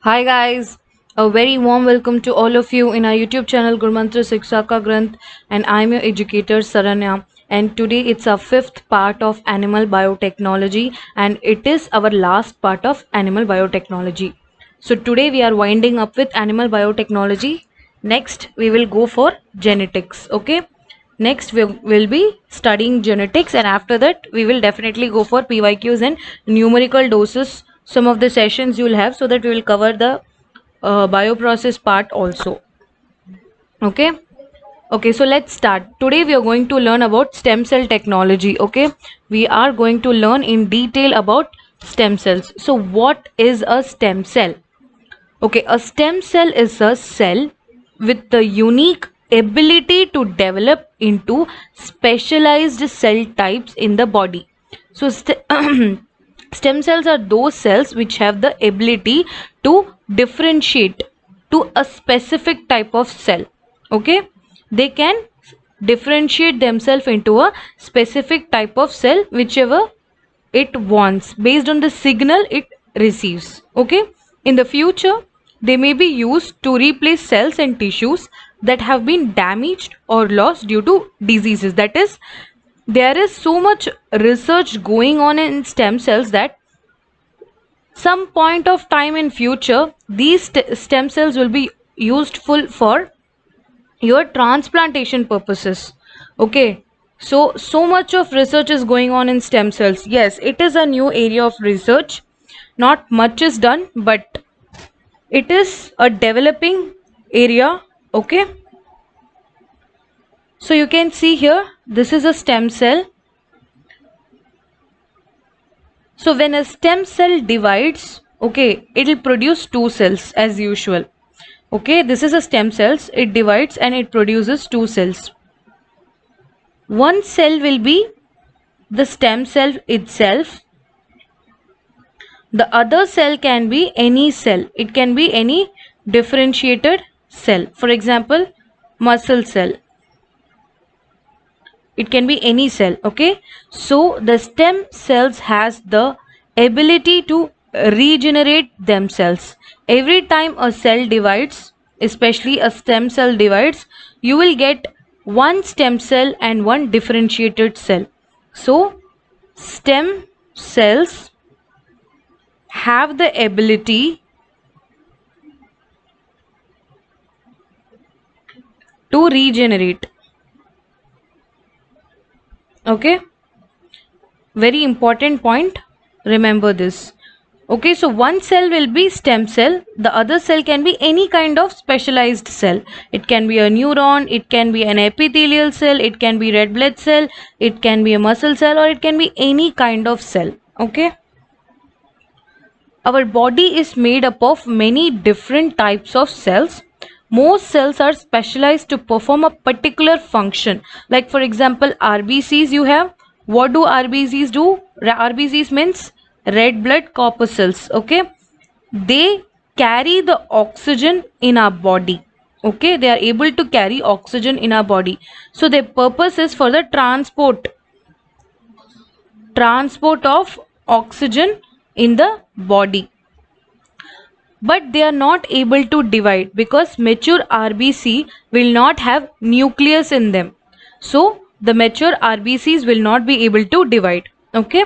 Hi guys, a very warm welcome to all of you in our YouTube channel Gurmantra Shiksha Ka Granth, and I'm your educator Saranya, and today it's our fifth part of animal biotechnology, and it is our last part of animal biotechnology. So today we are winding up with animal biotechnology. Next we will go for genetics. Okay, next we will be studying genetics, and after that we will definitely go for PYQs and numerical doses. Some of the sessions you will have, so that we will cover the bioprocess part also. Okay. Okay, so let's start. Today we are going to learn about stem cell technology. Okay, we are going to learn in detail about stem cells. So what is a stem cell? Okay, a stem cell is a cell with the unique ability to develop into specialized cell types in the body. So, stem cells are those cells which have the ability to differentiate to a specific type of cell. Okay, they can differentiate themselves into a specific type of cell, whichever it wants based on the signal it receives. Okay, in the future they may be used to replace cells and tissues that have been damaged or lost due to diseases. That is, there is so much research going on in stem cells that some point of time in future these stem cells will be useful for your transplantation purposes. Okay, so much of research is going on in stem cells. Yes, it is a new area of research. Not much is done, but it is a developing area. Okay, so you can see here, this is a stem cell. So when a stem cell divides, okay, it will produce two cells as usual. Okay, this is a stem cells, it divides and it produces two cells. One cell will be the stem cell itself. The other cell can be any cell. It can be any differentiated cell. For example, muscle cell. It can be any cell. Okay, so the stem cells has the ability to regenerate themselves. Every time a cell divides, especially a stem cell divides, you will get one stem cell and one differentiated cell. So stem cells have the ability to regenerate. Okay, very important point, remember this. Okay, so one cell will be stem cell, the other cell can be any kind of specialized cell. It can be a neuron, it can be an epithelial cell, it can be red blood cell, it can be a muscle cell, or it can be any kind of cell. Okay, our body is made up of many different types of cells. Most cells are specialized to perform a particular function. Like for example, RBCs you have. What do RBCs do? RBCs means red blood corpuscles. Okay, they carry the oxygen in our body. Okay, they are able to carry oxygen in our body. So their purpose is for the transport of oxygen in the body, but they are not able to divide because mature RBC will not have nucleus in them. So the mature RBCs will not be able to divide. Okay,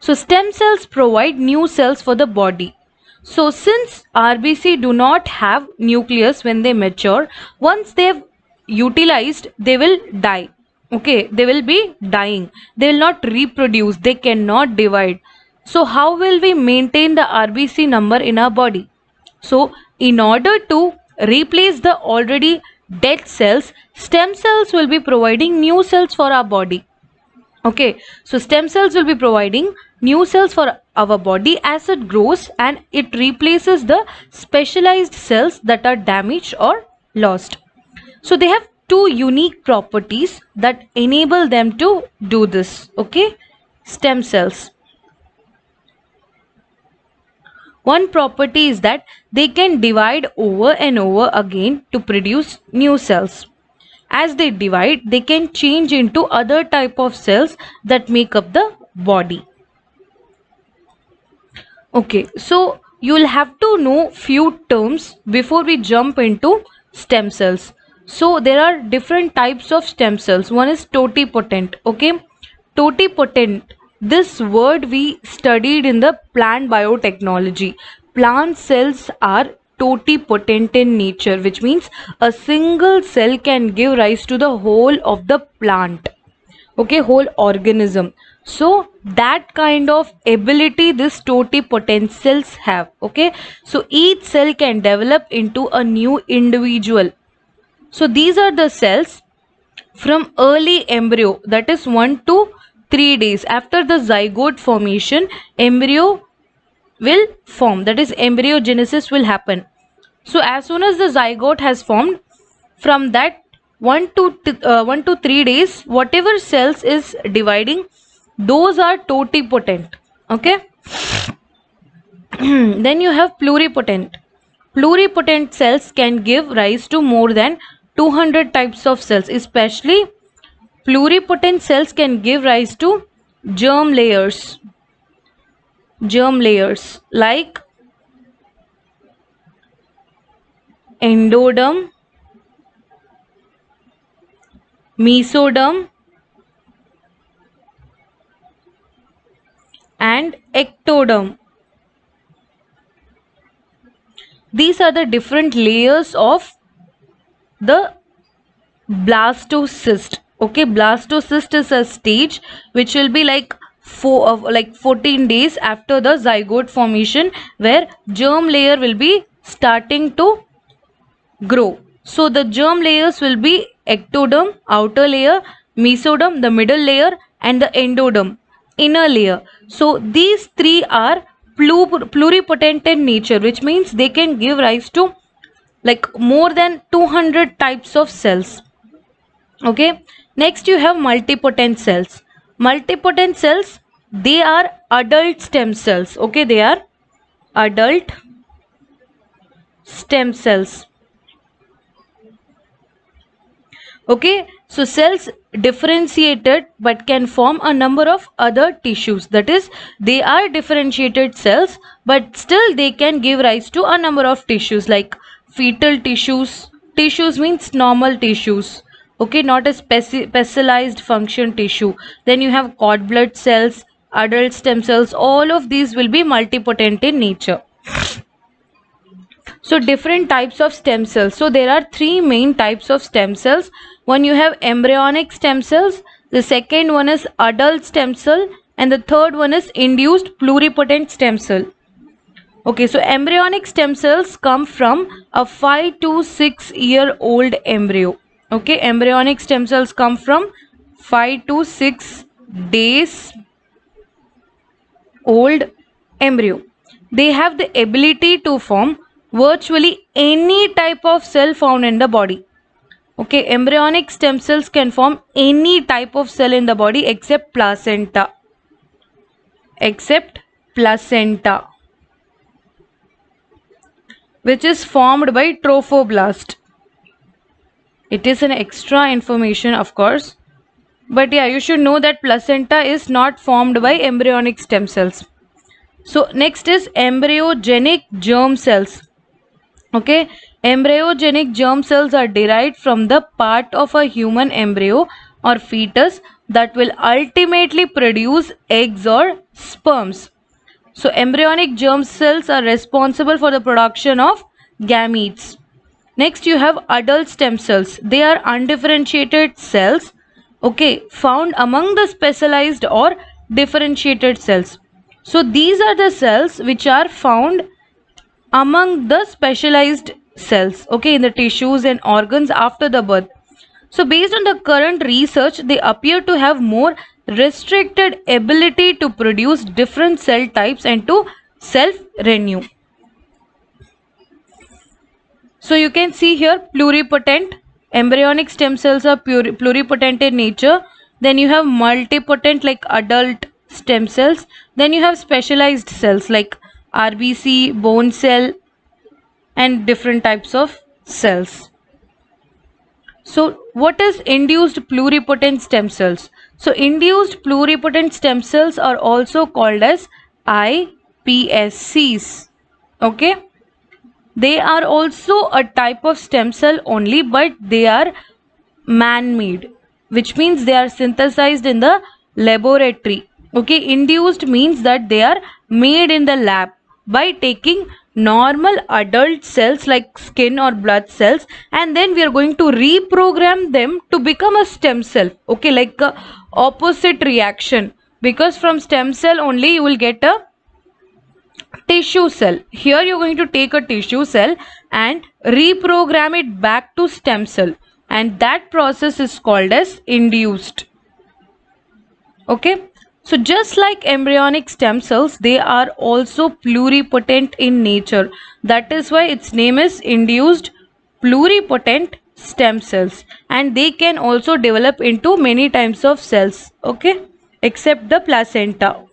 so stem cells provide new cells for the body. So since RBC do not have nucleus when they mature, once they have utilized, they will die. Okay, they will be dying. They will not reproduce. They cannot divide. So how will we maintain the RBC number in our body? So in order to replace the already dead cells, stem cells will be providing new cells for our body. Okay, so stem cells will be providing new cells for our body as it grows, and it replaces the specialized cells that are damaged or lost. So they have two unique properties that enable them to do this. Okay, stem cells. One property is that they can divide over and over again to produce new cells. As they divide, they can change into other type of cells that make up the body. Okay, so you'll have to know few terms before we jump into stem cells. So there are different types of stem cells. One is totipotent. Okay, totipotent, this word we studied in the plant biotechnology. Plant cells are totipotent in nature, which means a single cell can give rise to the whole of the plant. Okay, whole organism. So that kind of ability this totipotent cells have. Okay, so each cell can develop into a new individual. So these are the cells from early embryo, that is 1 to 3 days after the zygote formation. Embryo will form, that is embryogenesis will happen. So as soon as the zygote has formed, from that 1 to 3 days, whatever cells is dividing, those are totipotent. Okay. Then you have pluripotent. Pluripotent cells can give rise to more than 200 types of cells. Especially pluripotent cells can give rise to germ layers. Germ layers like endoderm, mesoderm and ectoderm. These are the different layers of the blastocyst. Okay, blastocyst is a stage which will be like 14 days after the zygote formation, where germ layer will be starting to grow. So the germ layers will be ectoderm, outer layer, mesoderm, the middle layer, and the endoderm, inner layer. So these three are pluripotent in nature, which means they can give rise to like more than 200 types of cells. Okay, next you have multipotent cells. Multipotent cells, they are adult stem cells. Okay, they are adult stem cells. Okay, so cells differentiated but can form a number of other tissues. That is, they are differentiated cells, but still they can give rise to a number of tissues like fetal tissues. Tissues means normal tissues. Okay, not a specialized function tissue. Then you have cord blood cells, adult stem cells. All of these will be multipotent in nature. So different types of stem cells. So there are three main types of stem cells. One, you have embryonic stem cells. The second one is adult stem cell. And the third one is induced pluripotent stem cell. Okay, so embryonic stem cells come from a 5 to 6 year old embryo. Okay, embryonic stem cells come from 5 to 6 days old embryo. They have the ability to form virtually any type of cell found in the body. Okay, embryonic stem cells can form any type of cell in the body except placenta. Except placenta, which is formed by trophoblast. It is an extra information, of course. But yeah, you should know that placenta is not formed by embryonic stem cells. So next is embryogenic germ cells. Okay, embryogenic germ cells are derived from the part of a human embryo or fetus that will ultimately produce eggs or sperms. So embryonic germ cells are responsible for the production of gametes. Next you have adult stem cells. They are undifferentiated cells, okay, found among the specialized or differentiated cells. So these are the cells which are found among the specialized cells, okay, in the tissues and organs after the birth. So based on the current research, they appear to have more restricted ability to produce different cell types and to self-renew. So you can see here pluripotent, embryonic stem cells are pluripotent in nature. Then you have multipotent like adult stem cells. Then you have specialized cells like RBC, bone cell and different types of cells. So what is induced pluripotent stem cells? So induced pluripotent stem cells are also called as iPSCs. Okay, they are also a type of stem cell only, but they are man-made, which means they are synthesized in the laboratory. Okay, induced means that they are made in the lab by taking normal adult cells like skin or blood cells, and then we are going to reprogram them to become a stem cell. Okay, like a opposite reaction, because from stem cell only you will get a tissue cell. Here you're going to take a tissue cell and reprogram it back to stem cell, and that process is called as induced. Okay, so just like embryonic stem cells, they are also pluripotent in nature. That is why its name is induced pluripotent stem cells, and they can also develop into many types of cells. Okay, except the placenta.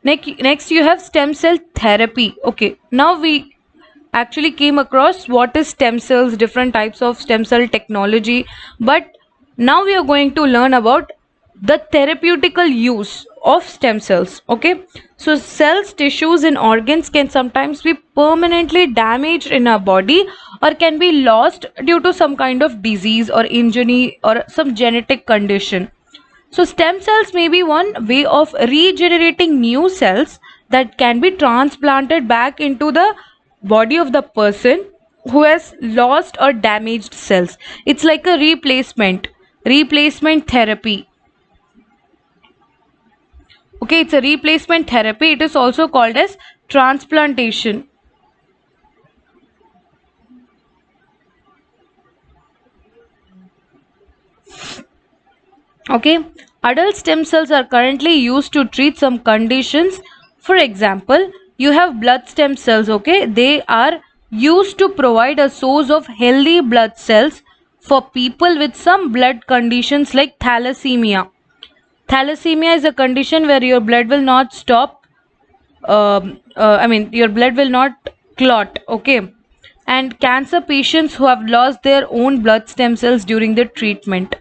Next you have stem cell therapy. Okay, now we actually came across what is stem cells, different types of stem cell technology, but now we are going to learn about the therapeutical use of stem cells. Okay, so cells, tissues and organs can sometimes be permanently damaged in our body, or can be lost due to some kind of disease or injury or some genetic condition. So stem cells may be one way of regenerating new cells that can be transplanted back into the body of the person who has lost or damaged cells. It's like a replacement therapy. Okay, it's a replacement therapy. It is also called as transplantation. Okay, adult stem cells are currently used to treat some conditions. For example, you have blood stem cells. Okay, they are used to provide a source of healthy blood cells for people with some blood conditions like thalassemia. Thalassemia is a condition where your blood will not stop, your blood will not clot. Okay, and cancer patients who have lost their own blood stem cells during the treatment.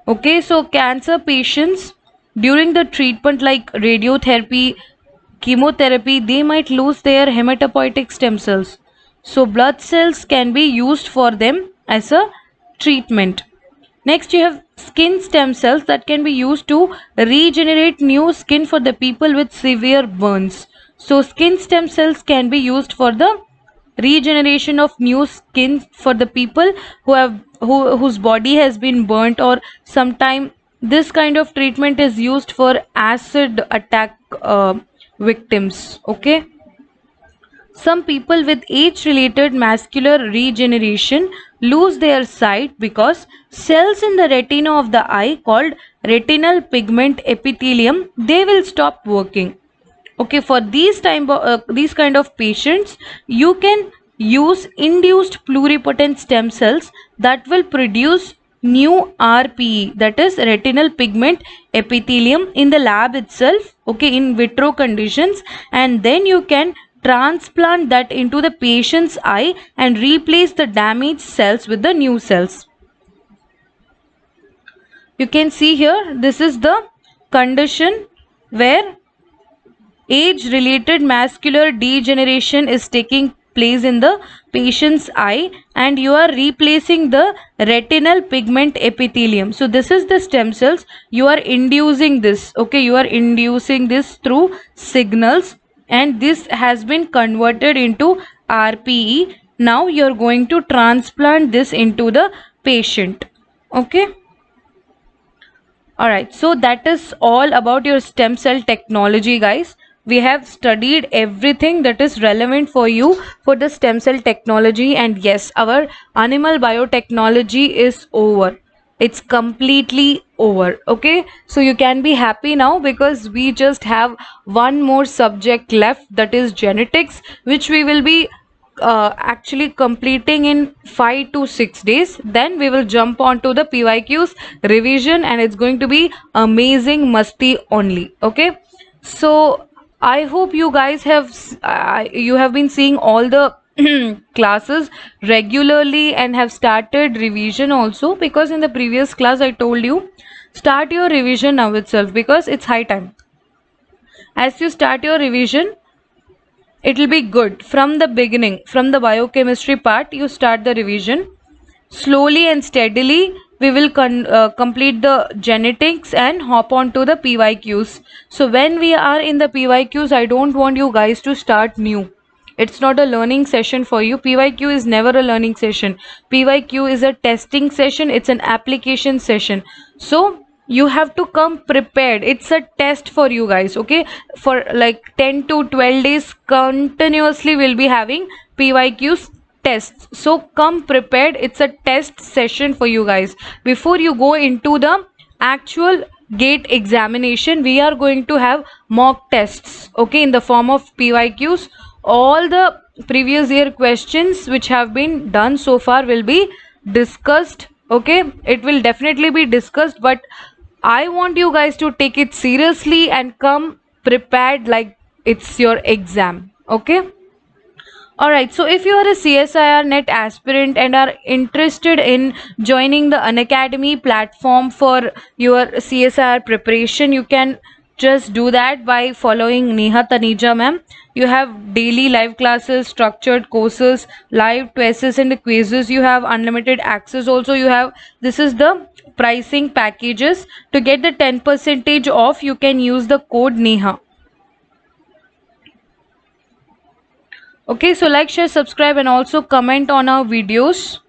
Okay, so cancer patients during the treatment like radiotherapy, chemotherapy, they might lose their hematopoietic stem cells. So blood cells can be used for them as a treatment. Next, you have skin stem cells that can be used to regenerate new skin for the people with severe burns. So skin stem cells can be used for the regeneration of new skin for the people whose body has been burnt, or sometime this kind of treatment is used for acid attack victims. Okay, some people with age related macular regeneration lose their sight because cells in the retina of the eye called retinal pigment epithelium, they will stop working. Okay, for these kind of patients, you can use induced pluripotent stem cells that will produce new RPE, that is retinal pigment epithelium, in the lab itself. Okay, in vitro conditions, and then you can transplant that into the patient's eye and replace the damaged cells with the new cells. You can see here, this is the condition where age related macular degeneration is taking place in the patient's eye, and you are replacing the retinal pigment epithelium. So this is the stem cells, you are inducing this. Okay, you are inducing this through signals, and this has been converted into RPE. Now you are going to transplant this into the patient. Okay, alright, so that is all about your stem cell technology, guys. We have studied everything that is relevant for you for the stem cell technology, and yes, our animal biotechnology is over. It's completely over. Okay, so you can be happy now because we just have one more subject left, that is genetics, which we will be actually completing in 5 to 6 days. Then we will jump on to the PYQs revision, and it's going to be amazing musty only. Okay, so I hope you guys have you have been seeing all the classes regularly and have started revision also, because in the previous class I told you start your revision now itself because it's high time. As you start your revision, it will be good from the beginning. From the biochemistry part, you start the revision. Slowly and steadily, we will complete the genetics and hop on to the PYQs. So when we are in the PYQs, I don't want you guys to start new. It's not a learning session for you. PYQ is never a learning session. PYQ is a testing session. It's an application session. So you have to come prepared. It's a test for you guys. Okay, for like 10 to 12 days continuously we'll be having PYQs tests. So come prepared. It's a test session for you guys. Before you go into the actual gate examination, we are going to have mock tests, okay, in the form of PYQs. All the previous year questions which have been done so far will be discussed. Okay, it will definitely be discussed, but I want you guys to take it seriously and come prepared like it's your exam. Okay. Alright, so if you are a CSIR NET aspirant and are interested in joining the Unacademy platform for your CSIR preparation, you can just do that by following Neha Taneja ma'am. You have daily live classes, structured courses, live tests and quizzes. You have unlimited access. Also, you have, this is the pricing packages. To get the 10% off, you can use the code Neha. Okay, so like, share, subscribe and also comment on our videos.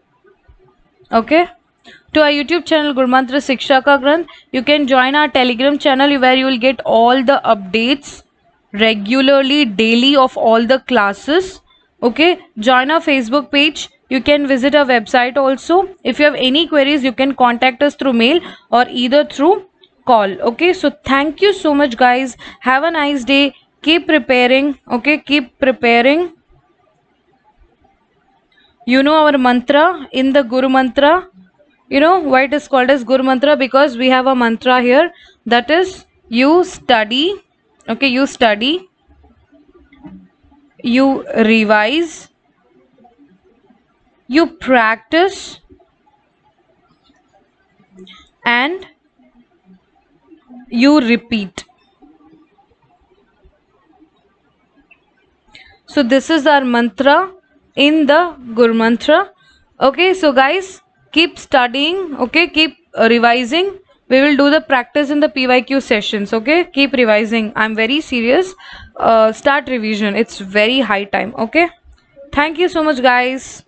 Okay, to our YouTube channel Gurmantra Shiksha Ka Granth, you can join our Telegram channel where you will get all the updates regularly, daily of all the classes. Okay, join our Facebook page. You can visit our website also. If you have any queries, you can contact us through mail or either through call. Okay, so thank you so much guys. Have a nice day. Keep preparing. Okay, keep preparing. You know our mantra in the Guru Mantra. You know why it is called as Guru Mantra? Because we have a mantra here, that is you study. Okay, you study, you revise, you practice, and you repeat. So this is our mantra in the Guru Mantra. Okay, so guys, keep studying. Okay, keep revising. We will do the practice in the PYQ sessions. Okay, keep revising. I'm very serious. Start revision. It's very high time. Okay, thank you so much guys.